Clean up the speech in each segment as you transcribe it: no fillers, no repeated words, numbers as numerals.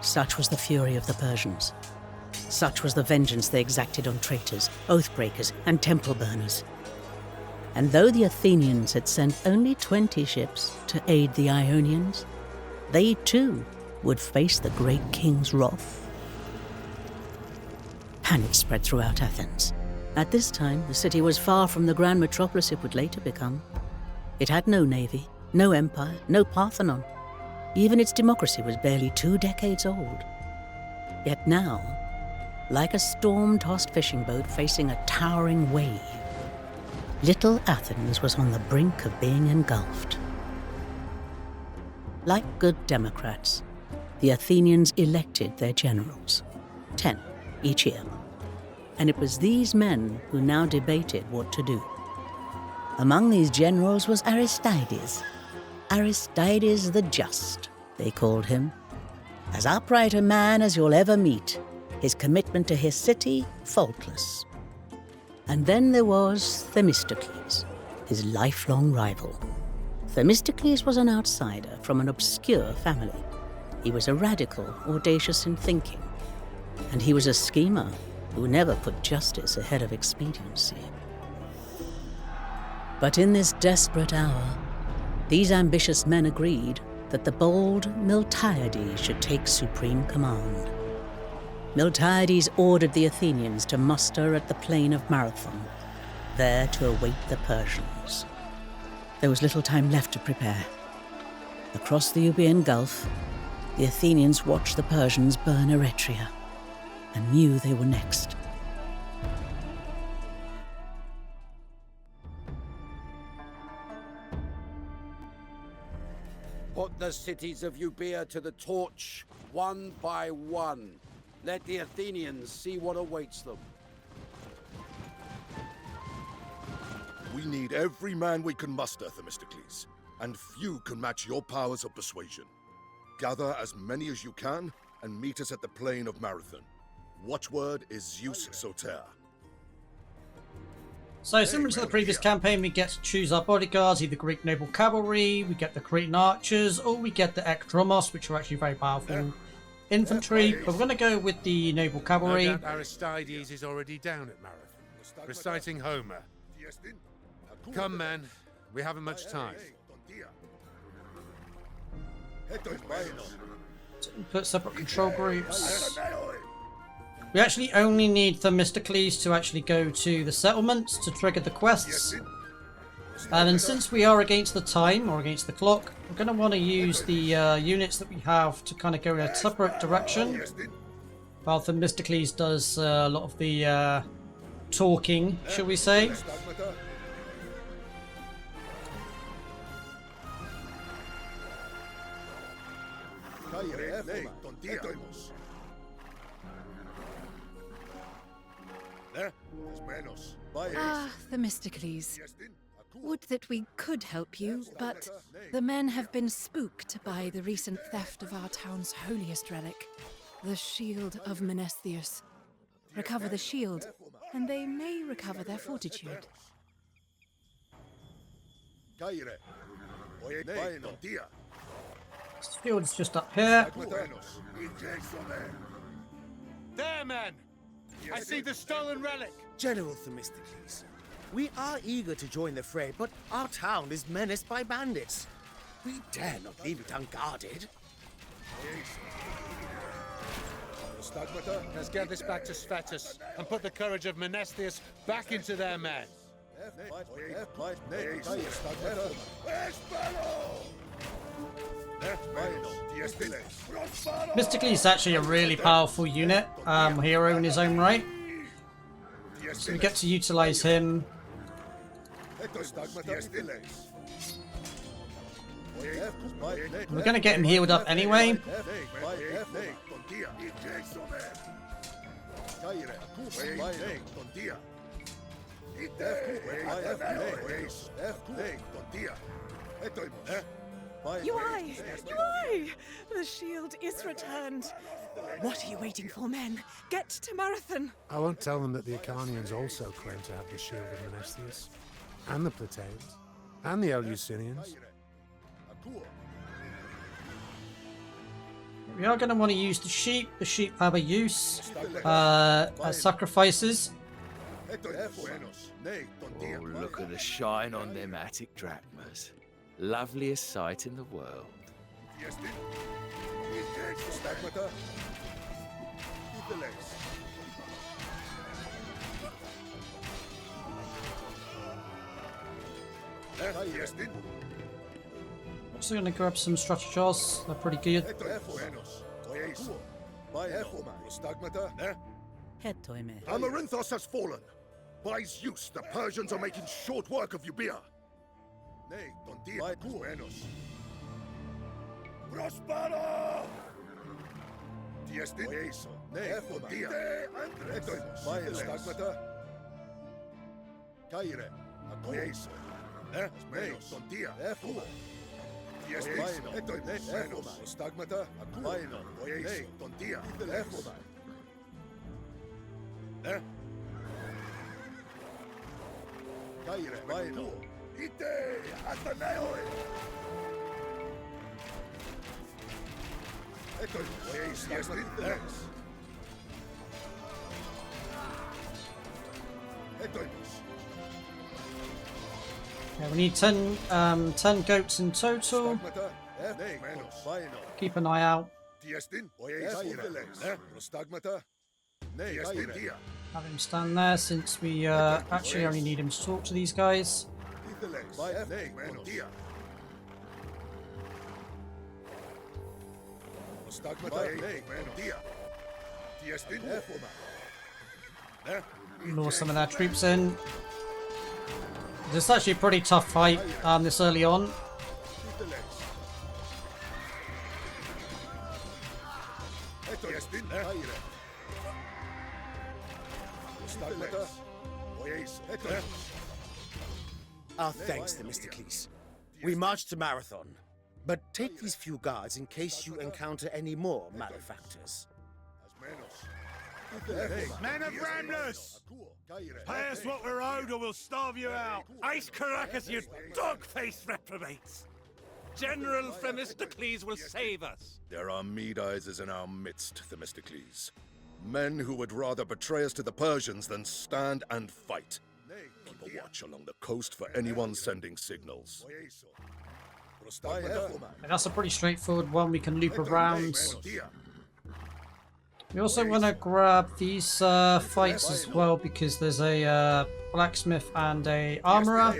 Such was the fury of the Persians. Such was the vengeance they exacted on traitors, oath-breakers, and temple burners. And though the Athenians had sent only 20 ships to aid the Ionians, they too would face the great king's wrath. Panic spread throughout Athens. At this time, the city was far from the grand metropolis it would later become. It had no navy, no empire, no Parthenon. Even its democracy was barely 2 decades old. Yet now, like a storm-tossed fishing boat facing a towering wave, little Athens was on the brink of being engulfed. Like good Democrats, the Athenians elected their generals, 10 each year. And it was these men who now debated what to do. Among these generals was Aristides. Aristides the Just, they called him. As upright a man as you'll ever meet, his commitment to his city faultless. And then there was Themistocles, his lifelong rival. Themistocles was an outsider from an obscure family. He was a radical, audacious in thinking, and he was a schemer who never put justice ahead of expediency. But in this desperate hour, these ambitious men agreed that the bold Miltiades should take supreme command. Miltiades ordered the Athenians to muster at the plain of Marathon, there to await the Persians. There was little time left to prepare. Across the Euboean Gulf, the Athenians watched the Persians burn Eretria and knew they were next. Put the cities of Euboea to the torch, one by one. Let the Athenians see what awaits them. We need every man we can muster, Themistocles, and few can match your powers of persuasion. Gather as many as you can, and meet us at the plain of Marathon. Watchword is Zeus Soter. So similar to the previous campaign, we get to choose our bodyguards, either Greek noble cavalry, we get the Cretan archers, or we get the Ekdromos, which are actually very powerful infantry. But we're going to go with the noble cavalry. No doubt Aristides is already down at Marathon, reciting Homer. Come, men, we haven't much time. Put separate control groups. We actually only need Themistocles to actually go to the settlements to trigger the quests. And then since we are against the time, or against the clock, we're going to want to use the units that we have to kind of go in a separate direction. While Themistocles does a lot of the talking, shall we say. Ah, Themistocles. Would that we could help you, but the men have been spooked by the recent theft of our town's holiest relic, the shield of Menestheus. Recover the shield, and they may recover their fortitude. This field's just up here. There, men! I see the stolen relic! General Themistocles, we are eager to join the fray, but our town is menaced by bandits. We dare not leave it unguarded. Let's get this back to Svetus and put the courage of Menestheus back into their men. Mystically is actually a really powerful unit, hero in his own right. So we get to utilize him. We're going to get him healed up anyway. Uai! The shield is returned. What are you waiting for, men? Get to Marathon. I won't tell them that the Iconians also claim to have the shield of Menestheus, and the Plataeans, and the Eleusinians. We are going to want to use the sheep. The sheep have a use as sacrifices. Oh, look at the shine on them attic drachmas. Loveliest sight in the world. Also going to grab some strategies. They're pretty good. Amarinthos has fallen. By Zeus, the Persians are making short work of Euboea. Prospero! Yeah, we need 10 goats in total. Keep an eye out. Have him stand there since we actually only need him to talk to these guys. Lure some of their troops in. This is actually a pretty tough fight this early on. Our thanks, Themistocles. We march to Marathon, but take these few guards in case you encounter any more malefactors. Men of Ramblers! Pay us what we're owed or we'll starve you out! Ice Caracas, you dog-faced reprobates! General Themistocles will save us! There are Medizes in our midst, Themistocles. Men who would rather betray us to the Persians than stand and fight. Keep a watch along the coast for anyone sending signals. And that's a pretty straightforward one. We can loop around. We also want to grab these fights as well because there's a blacksmith and a armorer.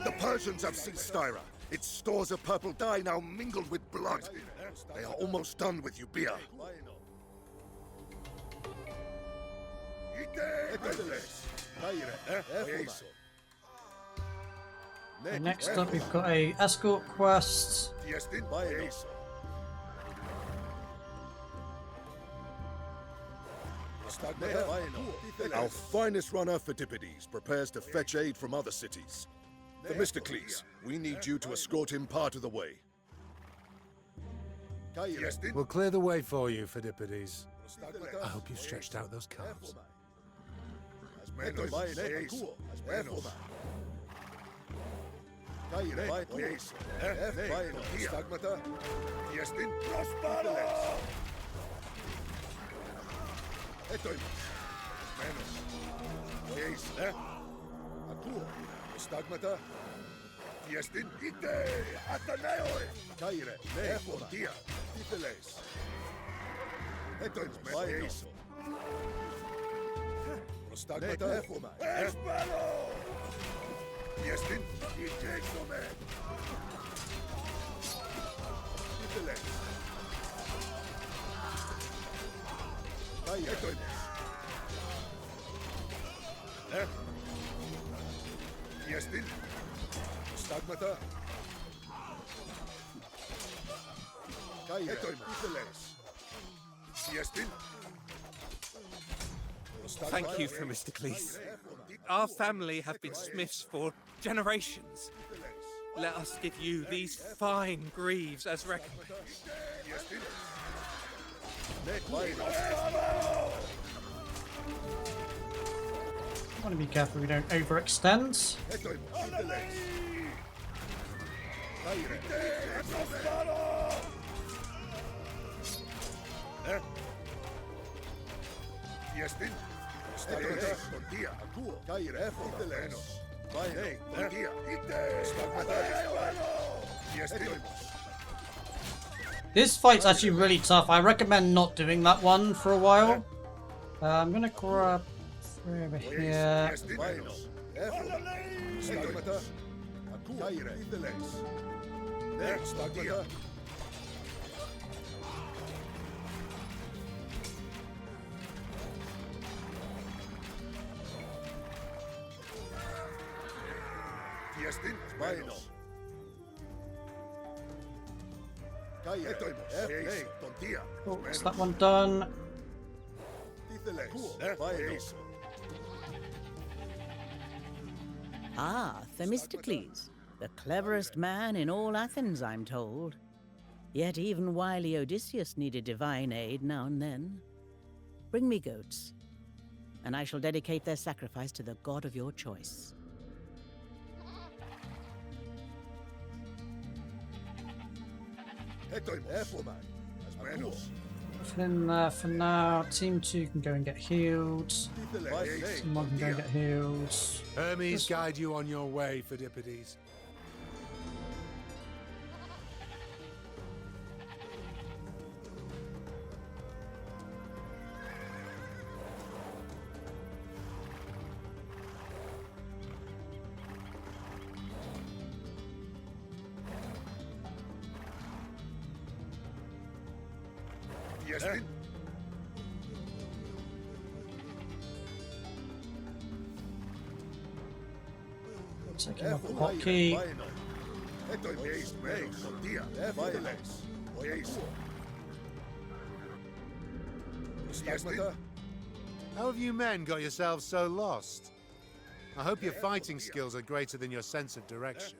The Persians have seized Styra. Its stores of purple dye now mingled with blood. They are almost done with Euboea. And next up we've got a escort quest. Our finest runner, Phidippides, prepares to fetch aid from other cities. Themistocles, we need you to escort him part of the way. We'll clear the way for you, Phidippides. I hope you've stretched out those calves. Thank you, Themistocles. Our family have been smiths for generations. let us give you these fine greaves as recompense. I want to be careful we don't overextend. This fight's actually really tough. I recommend not doing that one for a while. I'm gonna grab through over here. Oh, is that one done? Ah, Themistocles, the cleverest man in all Athens, I'm told. Yet even wily Odysseus needed divine aid now and then. Bring me goats, and I shall dedicate their sacrifice to the god of your choice. In there for now. Team 2 can go and get healed. Team 1 can go and get healed. Hermes guide you on your way, Phidippides. Taking off the hotkey. How have you men got yourselves so lost? I hope your fighting skills are greater than your sense of direction.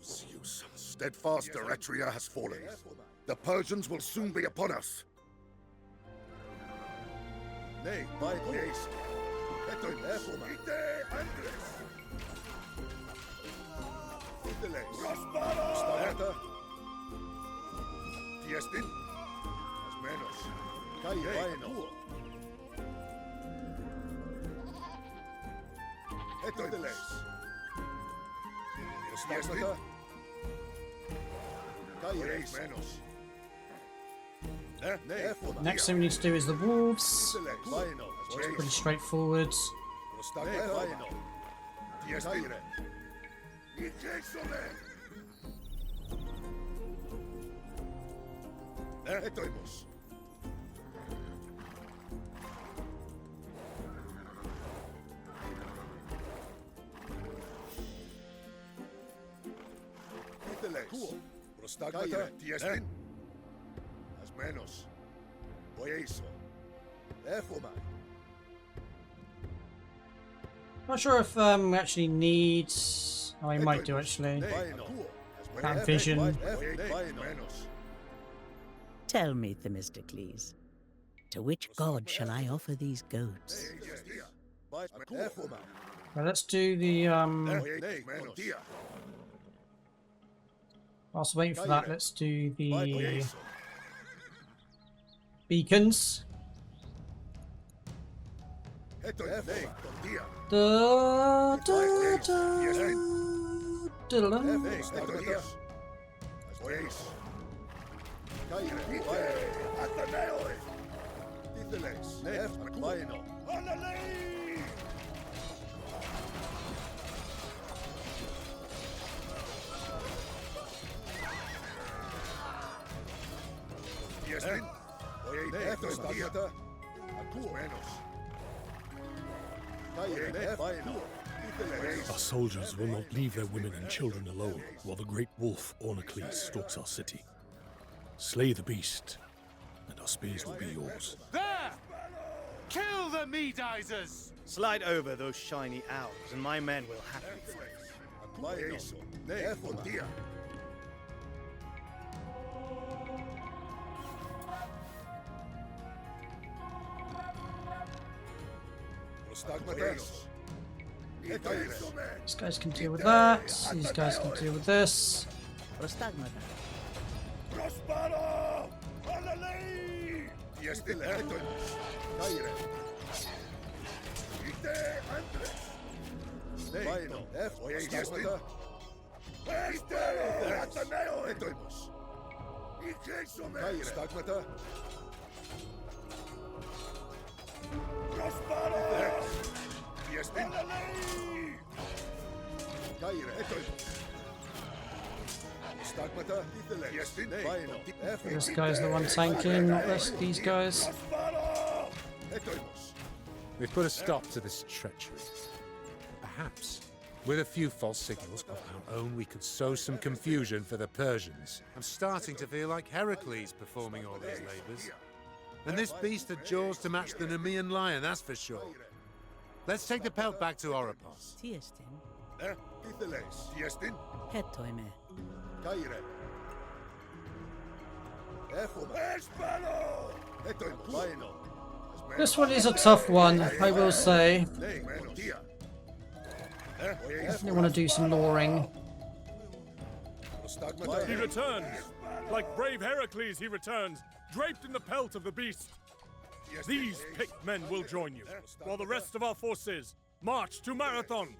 Zeus, steadfast Eretria has fallen. The Persians will soon be upon us. Nay, by grace. Next thing we need to do is the wolves. It's pretty straightforward. Not sure if we actually need. Oh, we might do actually. That vision. Tell me, Themistocles, to which god shall I offer these goats? Well, let's do the. Whilst waiting for that, let's do the beacons. Our soldiers will not leave their women and children alone while the great wolf Ornacles stalks our city. Slay the beast, and our spears will be yours. There! Kill the meat-eaters! Slide over those shiny owls, and my men will happily fight. These guys can deal with that. These guys can deal with this. This guy's the one tanking, not these guys. We've put a stop to this treachery. Perhaps, with a few false signals of our own, we could sow some confusion for the Persians. I'm starting to feel like Heracles performing all these labors. And this beast had jaws to match the Nemean lion, that's for sure. Let's take the pelt back to Oropos. This one is a tough one, I will say. Definitely want to do some luring. He returns! Like brave Heracles, he returns, draped in the pelt of the beast. These picked men will join you, while the rest of our forces march to Marathon.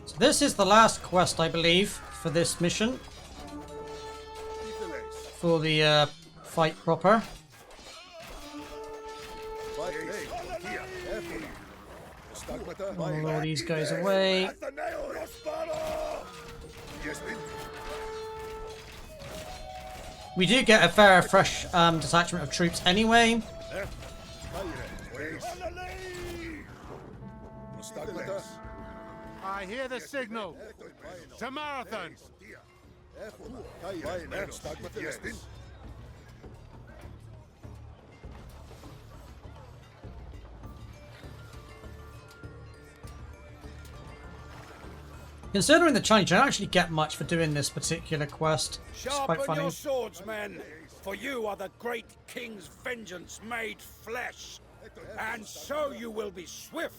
So this is the last quest, I believe, for this mission. For the fight proper. Roll all these guys away. We do get a fair, fresh detachment of troops anyway. I hear the signal. To Marathon. Considering the challenge, I don't actually get much for doing this particular quest. It's quite Sharpen funny. your swords, men, for you are the great king's vengeance made flesh. And so you will be swift,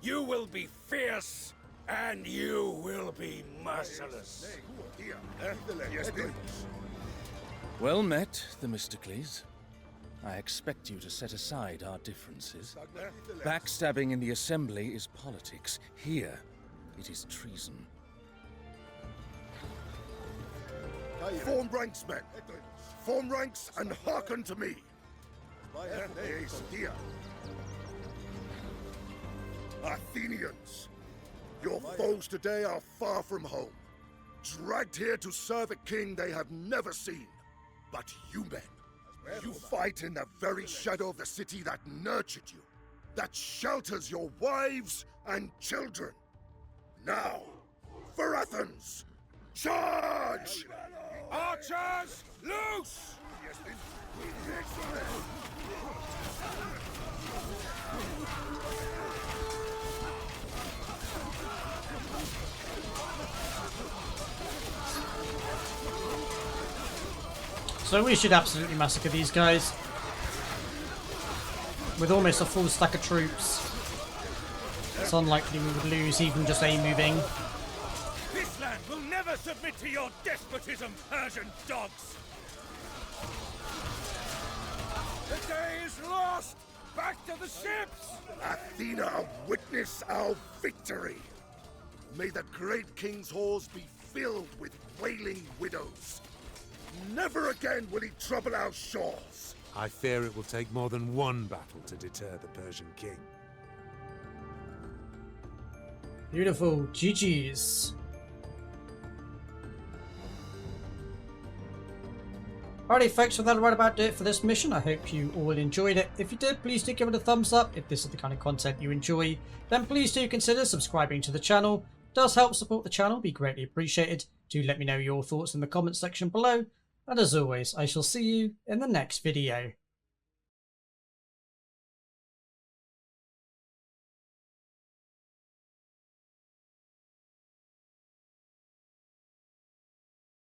you will be fierce, and you will be merciless. Well met, Themistocles. I expect you to set aside our differences. Backstabbing in the assembly is politics. Here, it is treason. Form ranks, men. Form ranks and hearken to me. Athenians, your foes today are far from home, dragged here to serve a king they have never seen. But you men, you fight in the very shadow of the city that nurtured you, that shelters your wives and children. Now, for Athens, charge! Archers, loose! So we should absolutely massacre these guys. With almost a full stack of troops. It's unlikely we would lose even just a moving. This land will never submit to your despotism, Persian dogs! The day is lost! Back to the ships! Athena, witness our victory! May the great king's halls be filled with wailing widows. Never again will he trouble our shores. I fear it will take more than one battle to deter the Persian king. Beautiful. GG's. Alrighty folks, well that'll right about do it for this mission. I hope you all enjoyed it. If you did, please do give it a thumbs up. If this is the kind of content you enjoy, then please do consider subscribing to the channel. It does help support the channel, be greatly appreciated. Do let me know your thoughts in the comments section below. And as always, I shall see you in the next video.